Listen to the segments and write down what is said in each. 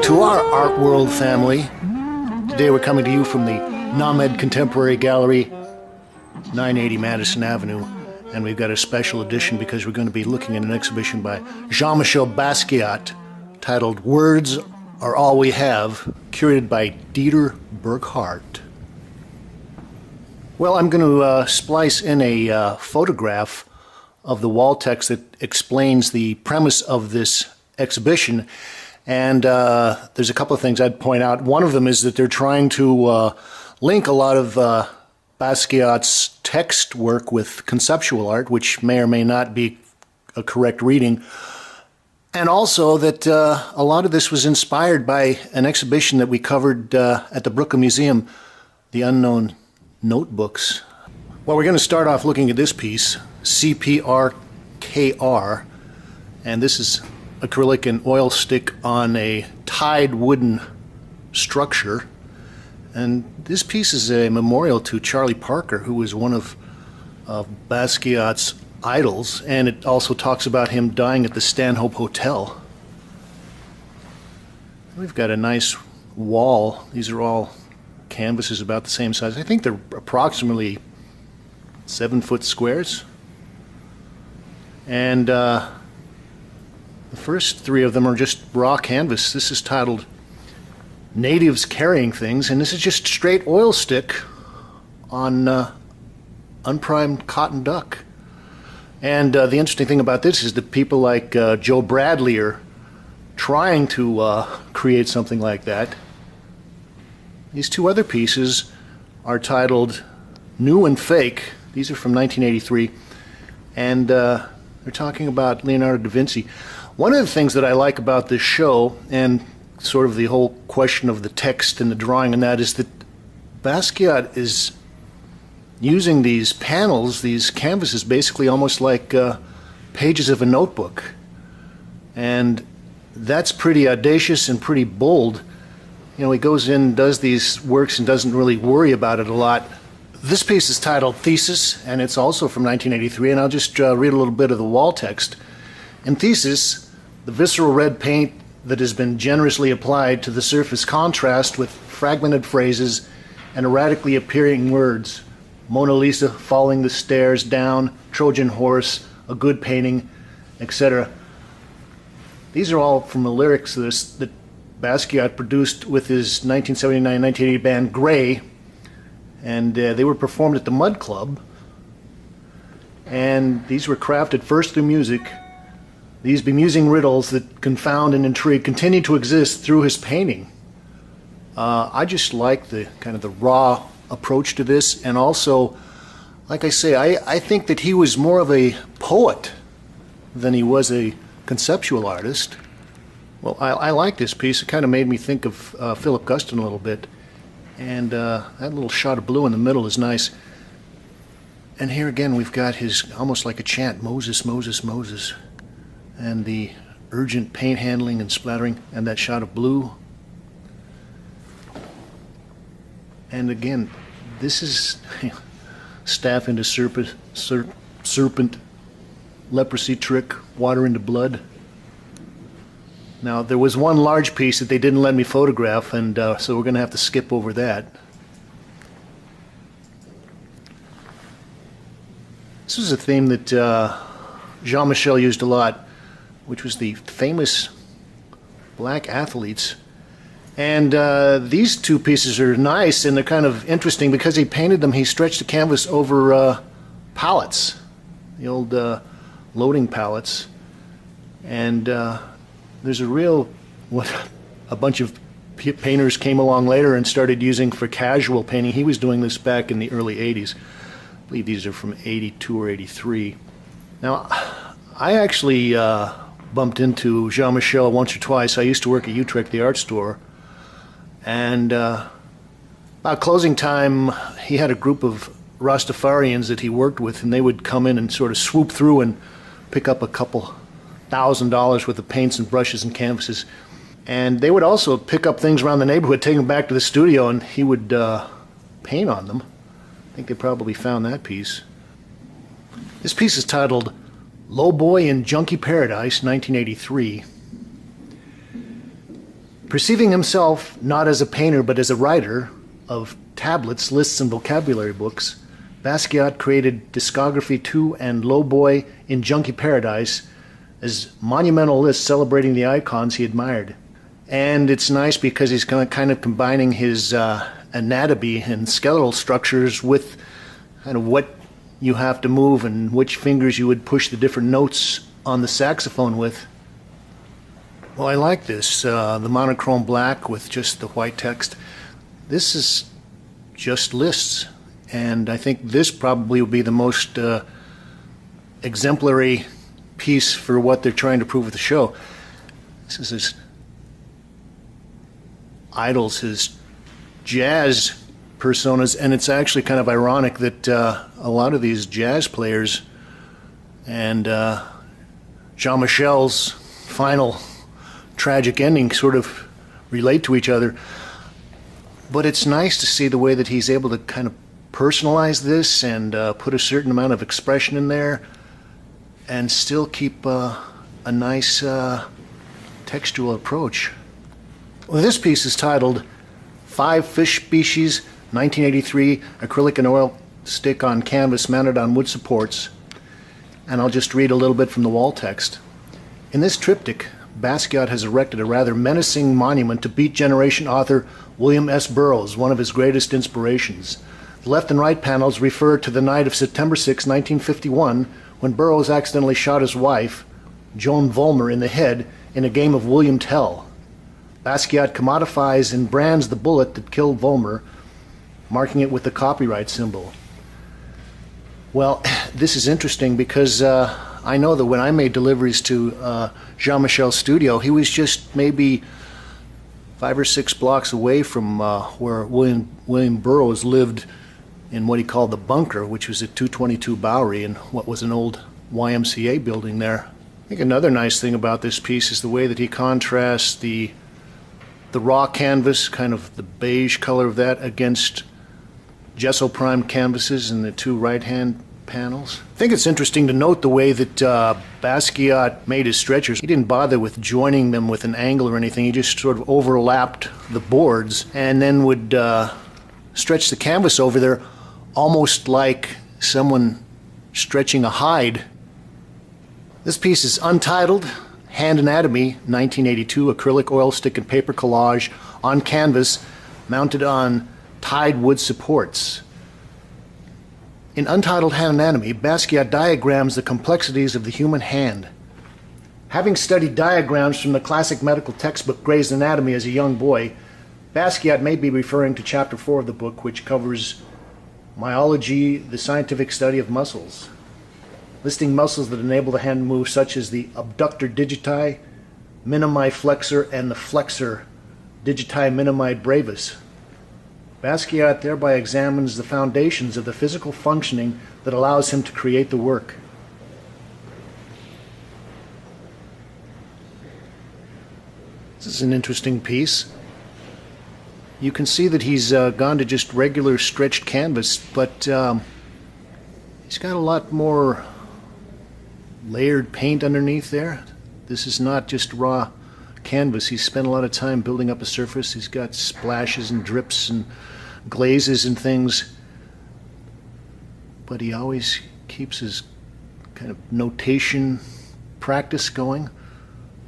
To our art world family. Today we're coming to you from the Nahmad Contemporary Gallery, 980 Madison Avenue, and we've got a special edition because we're going to be looking at an exhibition by Jean-Michel Basquiat titled Words Are All We Have, curated by Dieter Buchhart. Well, I'm going to splice in a photograph of the wall text that explains the premise of this exhibition. And there's a couple of things I'd point out. One of them is that they're trying to link a lot of Basquiat's text work with conceptual art, which may or may not be a correct reading. And also that a lot of this was inspired by an exhibition that we covered at the Brooklyn Museum, The Unknown Notebooks. Well, we're going to start off looking at this piece, CPRKR, and this is acrylic and oil stick on a tied wooden structure. And this piece is a memorial to Charlie Parker, who was one of Basquiat's idols, and it also talks about him dying at the Stanhope Hotel. We've got a nice wall. These are all canvases about the same size. I think they're approximately 7-foot squares. And the first three of them are just raw canvas. This is titled Natives Carrying Things, and this is just straight oil stick on unprimed cotton duck. And the interesting thing about this is that people like Joe Bradley are trying to create something like that. These two other pieces are titled New and Fake. These are from 1983, and they're talking about Leonardo da Vinci. One of the things that I like about this show, and sort of the whole question of the text and the drawing and that, is that Basquiat is using these panels, these canvases, basically almost like pages of a notebook. And that's pretty audacious and pretty bold. You know, he goes in, does these works, and doesn't really worry about it a lot. This piece is titled Thesis, and it's also from 1983, and I'll just read a little bit of the wall text. In Thesis, the visceral red paint that has been generously applied to the surface contrasts with fragmented phrases and erratically appearing words. Mona Lisa falling the stairs down, Trojan horse, a good painting, etc. These are all from the lyrics that Basquiat produced with his 1979-1980 band Gray, and they were performed at the Mud Club. And these were crafted first through music. These bemusing riddles that confound and intrigue continue to exist through his painting. I just like the kind of the raw approach to this, and also, like I say, I think that he was more of a poet than he was a conceptual artist. Well, I like this piece. It kind of made me think of Philip Guston a little bit, and that little shot of blue in the middle is nice. And here again we've got his, almost like a chant, Moses, Moses, Moses, and the urgent paint handling and splattering, and that shot of blue. And again, this is staff into serpent, leprosy trick, water into blood. Now, there was one large piece that they didn't let me photograph, and so we're going to have to skip over that. This is a theme that Jean-Michel used a lot, which was the famous black athletes. And these two pieces are nice, and they're kind of interesting because he painted them. He stretched the canvas over pallets, the old loading pallets. And there's a real, what a bunch of painters came along later and started using for casual painting. He was doing this back in the early 80s. I believe these are from 82 or 83. Now, I actually bumped into Jean-Michel once or twice. I used to work at Utrecht, the art store. And about closing time, he had a group of Rastafarians that he worked with, and they would come in and sort of swoop through and pick up a couple $1,000 worth of paints and brushes and canvases. And they would also pick up things around the neighborhood, take them back to the studio, and he would paint on them. I think they probably found that piece. This piece is titled Low Boy in Junkie Paradise, 1983. Perceiving himself not as a painter but as a writer of tablets, lists, and vocabulary books, Basquiat created Discography 2 and Low Boy in Junkie Paradise as monumental lists celebrating the icons he admired. And it's nice because he's kind of combining his anatomy and skeletal structures with kind of what you have to move and which fingers you would push the different notes on the saxophone with. Well, I like this, the monochrome black with just the white text. This is just lists, and I think this probably will be the most exemplary piece for what they're trying to prove with the show. This is his idols, his jazz personas, and it's actually kind of ironic that a lot of these jazz players and Jean-Michel's final tragic ending sort of relate to each other. But it's nice to see the way that he's able to kind of personalize this and put a certain amount of expression in there and still keep a nice textual approach. Well, this piece is titled 5 Fish Species, 1983, acrylic and oil stick on canvas mounted on wood supports. And I'll just read a little bit from the wall text. In this triptych, Basquiat has erected a rather menacing monument to Beat Generation author William S. Burroughs, one of his greatest inspirations. The left and right panels refer to the night of September 6, 1951, when Burroughs accidentally shot his wife, Joan Vollmer, in the head in a game of William Tell. Basquiat commodifies and brands the bullet that killed Vollmer, marking it with the copyright symbol. Well, this is interesting because I know that when I made deliveries to Jean-Michel's studio, he was just maybe 5 or 6 blocks away from where William Burroughs lived in what he called the bunker, which was at 222 Bowery in what was an old YMCA building there. I think another nice thing about this piece is the way that he contrasts the raw canvas, kind of the beige color of that, against gesso primed canvases in the two right-hand panels. I think it's interesting to note the way that Basquiat made his stretchers. He didn't bother with joining them with an angle or anything. He just sort of overlapped the boards and then would stretch the canvas over there almost like someone stretching a hide. This piece is Untitled, Hand Anatomy, 1982, acrylic, oil stick, and paper collage on canvas mounted on tied wood supports. In Untitled Hand Anatomy, Basquiat diagrams the complexities of the human hand. Having studied diagrams from the classic medical textbook Gray's Anatomy as a young boy, Basquiat may be referring to chapter 4 of the book, which covers myology, the scientific study of muscles, listing muscles that enable the hand to move, such as the abductor digiti, minimi flexor, and the flexor digiti minimi brevis. Basquiat thereby examines the foundations of the physical functioning that allows him to create the work. This is an interesting piece. You can see that he's gone to just regular stretched canvas, but he's got a lot more layered paint underneath there. This is not just raw canvas. He's spent a lot of time building up a surface. He's got splashes and drips and glazes and things, but he always keeps his kind of notation practice going.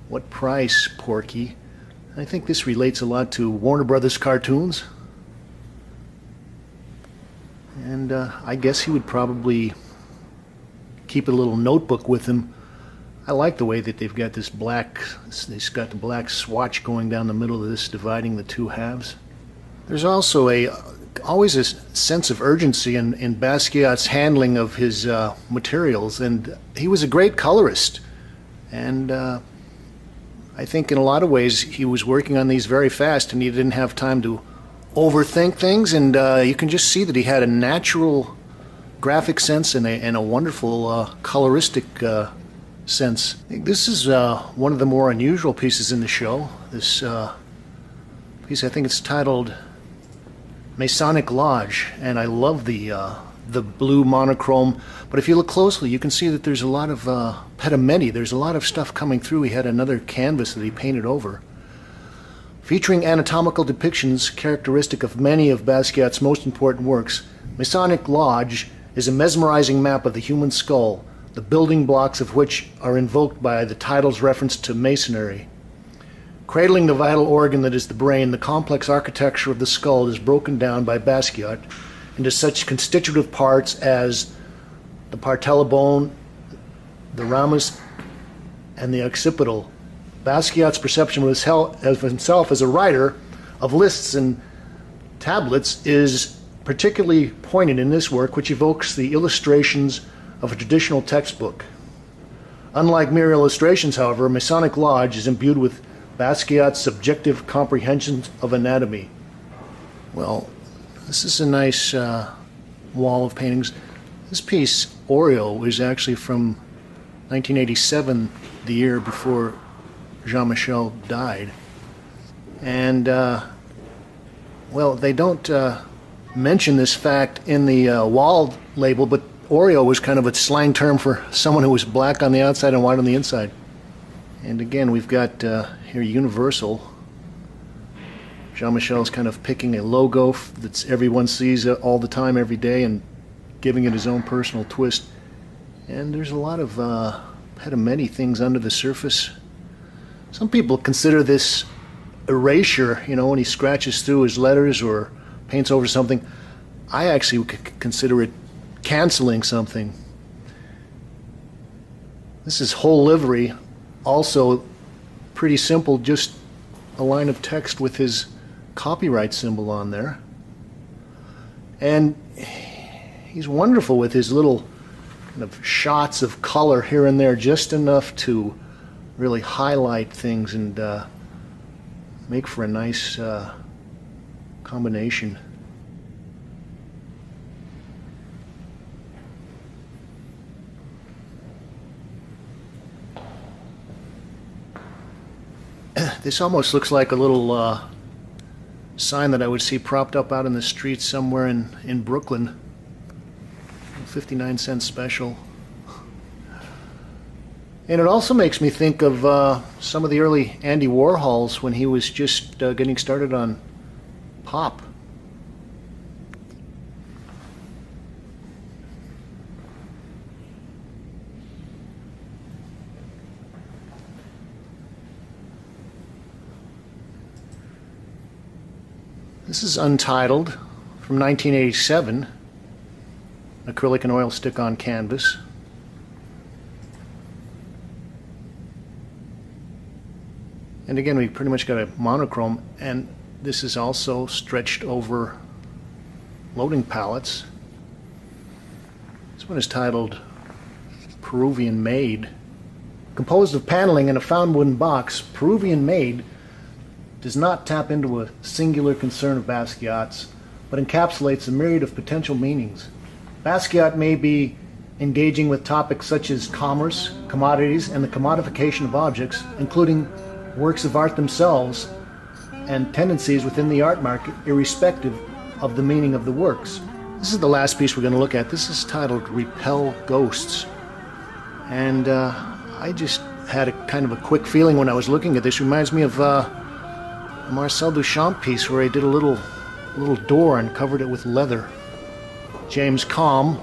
What price, Porky? I think this relates a lot to Warner Brothers cartoons. And I guess he would probably keep a little notebook with him. I like the way that they've got this black, he's got the black swatch going down the middle of this, dividing the two halves. There's also always a sense of urgency in Basquiat's handling of his materials, and he was a great colorist. And I think in a lot of ways he was working on these very fast, and he didn't have time to overthink things, and you can just see that he had a natural graphic sense and a wonderful coloristic sense. This is one of the more unusual pieces in the show. This piece, I think it's titled Masonic Lodge, and I love the blue monochrome, but if you look closely you can see that there's a lot of pedimenti. There's a lot of stuff coming through. He had another canvas that he painted over. Featuring anatomical depictions characteristic of many of Basquiat's most important works, Masonic Lodge is a mesmerizing map of the human skull, the building blocks of which are invoked by the title's reference to masonry. Cradling the vital organ that is the brain, the complex architecture of the skull is broken down by Basquiat into such constitutive parts as the patella bone, the ramus, and the occipital. Basquiat's perception of himself as a writer of lists and tablets is particularly poignant in this work, which evokes the illustrations of a traditional textbook. Unlike mere illustrations, however, Masonic Lodge is imbued with Basquiat's subjective comprehension of anatomy. Well, this is a nice wall of paintings. This piece, Oreo, is actually from 1987, the year before Jean-Michel died. And, well, they don't mention this fact in the wall label, but Oreo was kind of a slang term for someone who was black on the outside and white on the inside. And again, we've got here Universal. Jean-Michel's kind of picking a logo that everyone sees all the time, every day, and giving it his own personal twist. And there's a lot of pedimenti things under the surface. Some people consider this erasure, you know, when he scratches through his letters or paints over something. I actually would consider it canceling something. This is whole livery, also pretty simple, just a line of text with his copyright symbol on there. And he's wonderful with his little kind of shots of color here and there, just enough to really highlight things and make for a nice combination. This almost looks like a little sign that I would see propped up out in the streets somewhere in Brooklyn. 59-cent special. And it also makes me think of some of the early Andy Warhols when he was just getting started on pop. This is Untitled from 1987, acrylic and oil stick on canvas. And again, we pretty much got a monochrome, and this is also stretched over loading pallets. This one is titled Peruvian Made. Composed of paneling and a found wooden box, Peruvian Made does not tap into a singular concern of Basquiat's, but encapsulates a myriad of potential meanings. Basquiat may be engaging with topics such as commerce, commodities, and the commodification of objects, including works of art themselves and tendencies within the art market, irrespective of the meaning of the works. This is the last piece we're going to look at. This is titled Repel Ghosts. And I just had a kind of a quick feeling when I was looking at this. It reminds me of Marcel Duchamp piece where he did a little door and covered it with leather. James Kalm